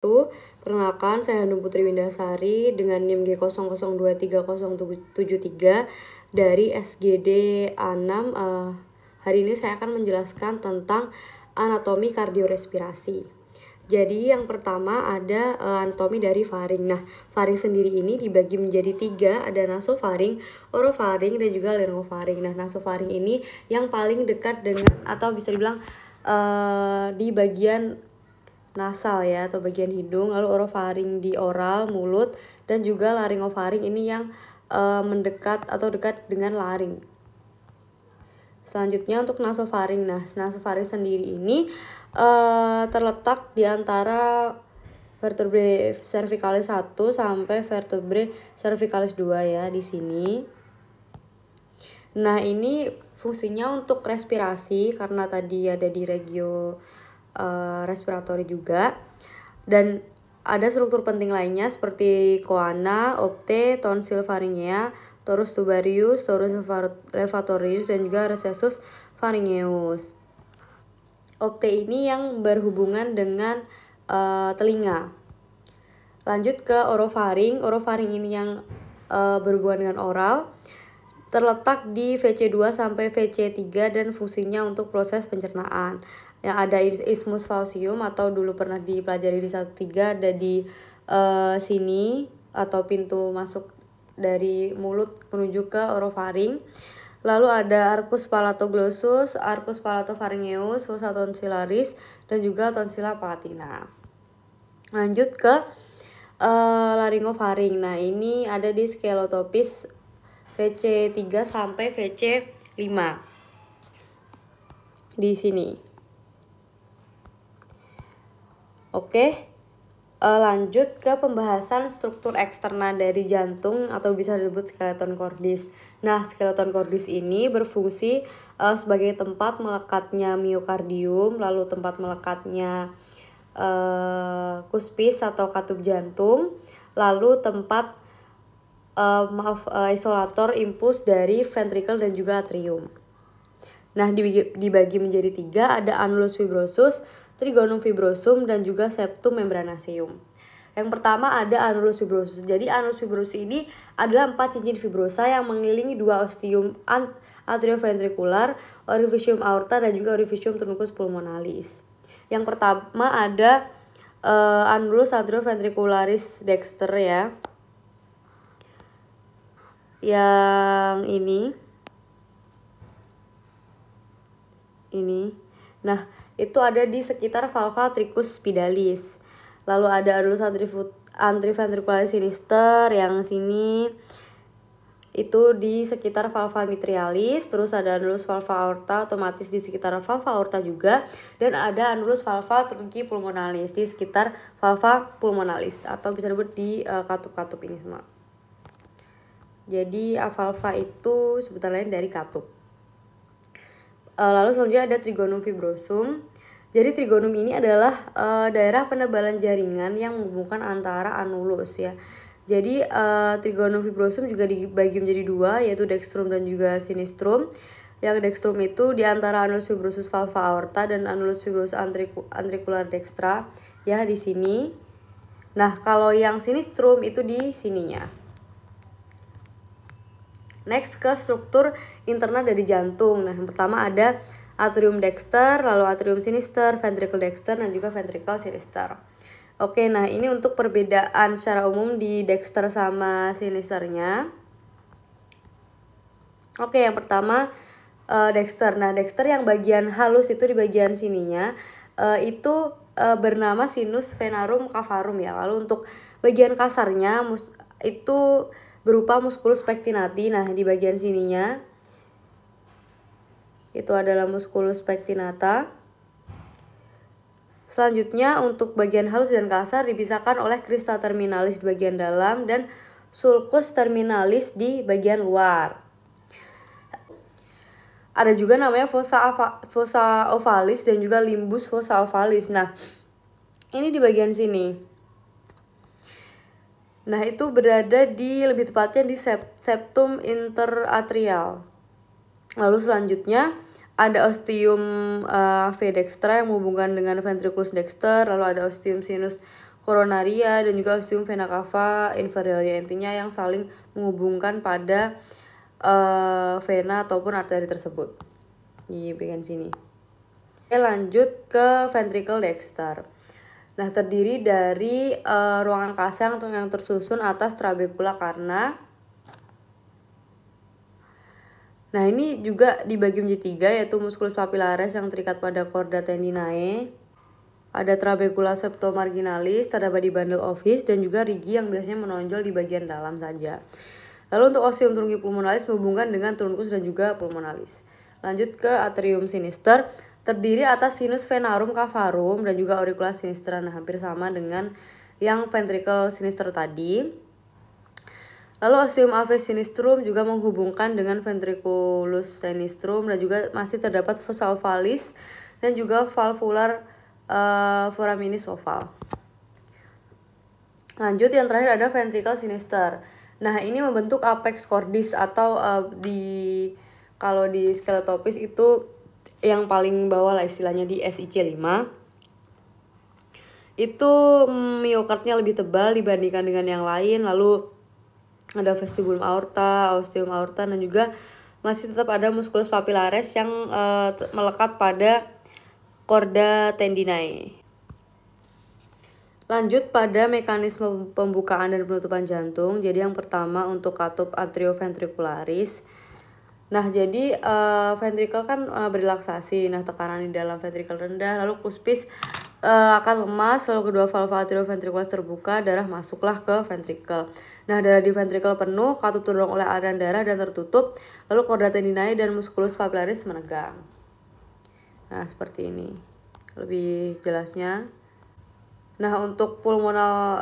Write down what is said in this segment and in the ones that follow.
Perkenalkan, saya Hanum Putri Windasari dengan NIM G00230773 dari SGD A6. Hari ini saya akan menjelaskan tentang anatomi kardiorespirasi. Jadi yang pertama ada anatomi dari faring. Nah, faring sendiri ini dibagi menjadi 3, ada nasofaring, orofaring, dan juga laryngofaring. Nah, nasofaring ini yang paling dekat dengan atau bisa dibilang di bagian nasal ya, atau bagian hidung. Lalu orofaring di oral, mulut, dan juga laryngofaring ini yang mendekat atau dekat dengan laring. Selanjutnya untuk nasofaring. Nah, nasofaring sendiri ini terletak di antara vertebrae cervicalis 1 sampai vertebrae cervicalis 2 ya di sini. Nah, ini fungsinya untuk respirasi karena tadi ada di regio respiratori juga, dan ada struktur penting lainnya seperti coana, opte, tonsil faringea, torus tubarius, torus levatorius, dan juga recessus pharyngeus. Opte ini yang berhubungan dengan telinga. Lanjut ke orofaring. Orofaring ini yang berhubungan dengan oral, terletak di VC2 sampai VC3 dan fungsinya untuk proses pencernaan. Yang ada isthmus faucium atau dulu pernah dipelajari di 1-3, ada di sini atau pintu masuk dari mulut menuju ke orofaring. Lalu ada arcus palatoglossus, arcus palatopharyngeus, fossa tonsillaris, dan juga tonsilla palatina. Lanjut ke laryngofaring. Nah, ini ada di sclerotopis VC3 sampai VC5 di sini. Oke, lanjut ke pembahasan struktur eksterna dari jantung atau bisa disebut skeleton cordis. Nah, skeleton cordis ini berfungsi sebagai tempat melekatnya miokardium, lalu tempat melekatnya cuspis atau katup jantung, lalu tempat isolator impuls dari ventricle dan juga atrium. Nah, dibagi menjadi 3, ada annulus fibrosus, trigonum fibrosum, dan juga septum membranaceum. Yang pertama ada annulus fibrosus. Jadi annulus fibrosus ini adalah 4 cincin fibrosa yang mengelilingi 2 ostium atrioventrikular, orificium aorta, dan juga orificium truncus pulmonalis. Yang pertama ada annulus atrioventricularis dexter ya. Yang ini. Nah, itu ada di sekitar valva tricus spidalis. Lalu ada annulus antriventricularis sinister yang sini itu di sekitar valva mitrialis. Terus ada annulus valva aorta otomatis di sekitar valva aorta juga, dan ada annulus valva trunci pulmonalis di sekitar valva pulmonalis atau bisa disebut di katup-katup ini semua. Jadi valva itu sebutan lain dari katup. Lalu selanjutnya ada trigonum fibrosum. Jadi trigonum ini adalah daerah penebalan jaringan yang menghubungkan antara annulus ya. Jadi trigonum fibrosum juga dibagi menjadi 2, yaitu dextrum dan juga sinistrum. Yang dextrum itu di antara annulus fibrosus valva aorta dan annulus fibrosus antricular dextra ya di sini. Nah, kalau yang sinistrum itu di sininya. Next ke struktur internal dari jantung. Nah, yang pertama ada atrium dexter, lalu atrium sinister, ventricle dexter, dan juga ventricle sinister. Oke, nah ini untuk perbedaan secara umum di dexter sama sinisternya. Oke, yang pertama dexter. Nah, dexter yang bagian halus itu di bagian sininya itu bernama sinus venarum cavarum ya. Lalu untuk bagian kasarnya itu berupa musculus pectinati. Nah, di bagian sininya itu adalah musculus pectinata. Selanjutnya untuk bagian halus dan kasar dipisahkan oleh crista terminalis di bagian dalam dan sulcus terminalis di bagian luar. Ada juga namanya fossa ovalis dan juga limbus fossa ovalis. Nah, ini di bagian sini. Nah, itu berada di lebih tepatnya di septum interatrial. Lalu selanjutnya ada ostium V dextra yang menghubungkan dengan ventriculus dexter, lalu ada ostium sinus coronaria dan juga ostium vena cava inferioria, intinya yang saling menghubungkan pada vena ataupun arteri tersebut. Di bagian sini. Oke, lanjut ke ventricle dexter. Nah, terdiri dari ruangan kasang yang tersusun atas trabekula karna. Nah, ini juga dibagi menjadi 3, yaitu musculus papillaris yang terikat pada chorda tendinae. Ada trabekula septomarginalis, terdapat di bundle of His, dan juga rigi yang biasanya menonjol di bagian dalam saja. Lalu untuk ostium truncipulmonalis menghubungkan dengan truncus dan juga pulmonalis. Lanjut ke atrium sinister, terdiri atas sinus venarum cavarum dan juga auricula sinistra. Nah, hampir sama dengan yang ventricle sinister tadi. Lalu ostium ave sinistrum juga menghubungkan dengan ventriculus sinistrum dan juga masih terdapat fossa ovalis dan juga valvular foraminis oval. Lanjut, yang terakhir ada ventricle sinister. Nah, ini membentuk apex cordis atau kalau di skeletopis itu yang paling bawah lah istilahnya di SIC 5. Itu miokardnya lebih tebal dibandingkan dengan yang lain. Lalu ada vestibulum aorta, ostium aorta, dan juga masih tetap ada musculus papillaris yang melekat pada chorda tendinae. Lanjut pada mekanisme pembukaan dan penutupan jantung. Jadi yang pertama untuk katup atrioventricularis. Nah, jadi ventricle kan berrelaksasi. Nah, tekanan di dalam ventricle rendah, lalu cuspis akan lemas, lalu kedua valva atrioventricularis terbuka, darah masuklah ke ventricle. Nah, darah di ventricle penuh, katup terdorong oleh aliran darah dan tertutup, lalu chorda tendinae dan musculus papillaris menegang. Nah, seperti ini. Lebih jelasnya. Nah, untuk pulmonal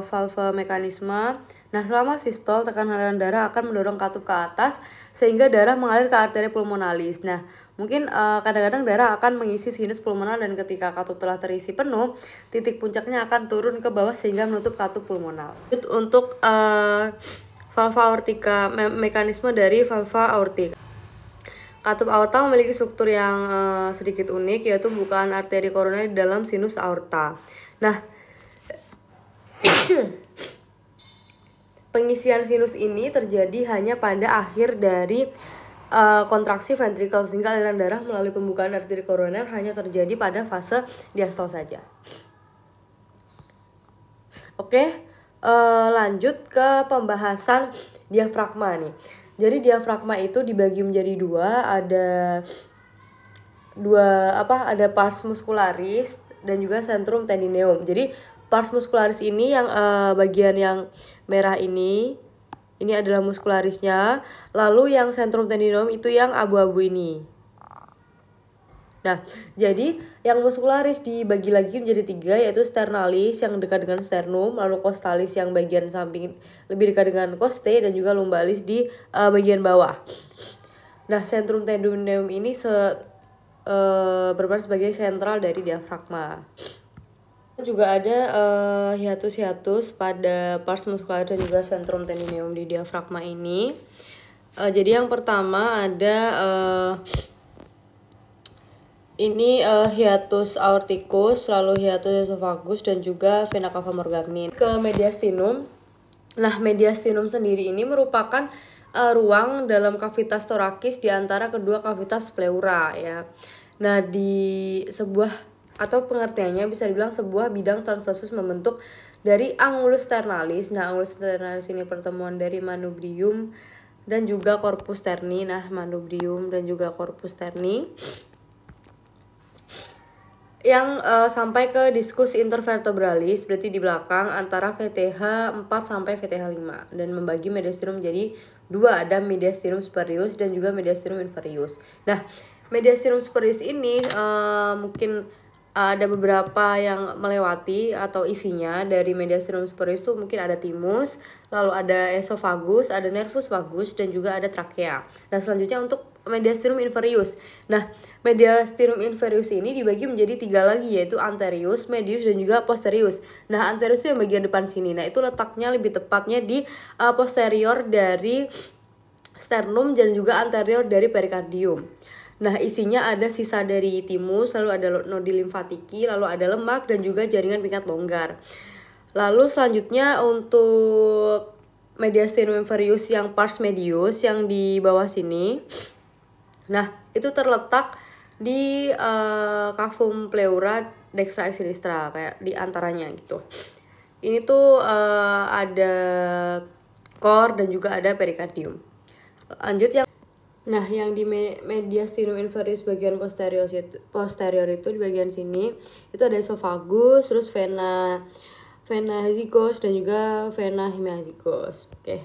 valve mekanisme, nah selama sistol tekanan aliran darah akan mendorong katup ke atas sehingga darah mengalir ke arteri pulmonalis. Nah, mungkin kadang-kadang darah akan mengisi sinus pulmonal dan ketika katup telah terisi penuh, titik puncaknya akan turun ke bawah sehingga menutup katup pulmonal. Untuk valva aortika, mekanisme dari valva aortika. Katup aorta memiliki struktur yang sedikit unik, yaitu bukaan arteri koroner di dalam sinus aorta. Nah, pengisian sinus ini terjadi hanya pada akhir dari kontraksi ventricle, sehingga aliran darah melalui pembukaan arteri koroner hanya terjadi pada fase diastol saja. Oke, lanjut ke pembahasan diafragma nih. Jadi diafragma itu dibagi menjadi ada pars muscularis dan juga centrum tendineum. Jadi pars muscularis ini yang bagian yang merah ini adalah muscularisnya. Lalu yang centrum tendineum itu yang abu-abu ini. Nah, jadi yang muscularis dibagi lagi menjadi 3, yaitu sternalis yang dekat dengan sternum, lalu costalis yang bagian samping lebih dekat dengan costae, dan juga lumbalis di bagian bawah. Nah, centrum tendineum ini berperan sebagai sentral dari diafragma. Juga ada hiatus pada pars muscularis dan juga centrum tendineum di diafragma ini. Jadi yang pertama ada hiatus aorticus, lalu hiatus esophagus, dan juga vena cava morgagni. Ke mediastinum. Nah, mediastinum sendiri ini merupakan ruang dalam kavitas torakis di antara kedua kavitas pleura ya. Nah, di sebuah atau pengertiannya bisa dibilang sebuah bidang transversus membentuk dari angulus sternalis. Nah, angulus sternalis ini pertemuan dari manubrium dan juga corpus sterni. Nah, manubrium dan juga corpus sterni yang sampai ke discus intervertebralis, berarti di belakang antara VTH 4 sampai VTH 5, dan membagi mediastinum menjadi 2, ada mediastinum superius dan juga mediastinum inferius. Nah, mediastinum superius ini mungkin ada beberapa yang melewati atau isinya. Dari mediastinum superius itu mungkin ada timus, lalu ada esophagus, ada nervus vagus, dan juga ada trakea. Nah, selanjutnya untuk mediastinum inferius. Nah, mediastinum inferius ini dibagi menjadi 3 lagi, yaitu anterius, medius, dan juga posterius. Nah, anterius itu yang bagian depan sini. Nah, itu letaknya lebih tepatnya di posterior dari sternum dan juga anterior dari perikardium. Nah, isinya ada sisa dari timus, lalu ada nodi limfatiki, lalu ada lemak, dan juga jaringan pingkat longgar. Lalu selanjutnya untuk mediastinum inferius yang pars medius yang di bawah sini. Nah, itu terletak di cavum pleura dextra et sinistra, kayak di antaranya gitu. Ini tuh ada core dan juga ada perikardium. Lanjut yang di mediastinum inferius bagian posterior itu di bagian sini itu ada esophagus, terus vena hezicos dan juga vena hemazigos. Oke.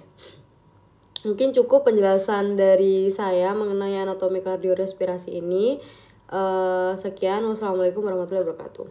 Mungkin cukup penjelasan dari saya mengenai anatomi kardiorespirasi ini. Sekian, wassalamualaikum warahmatullahi wabarakatuh.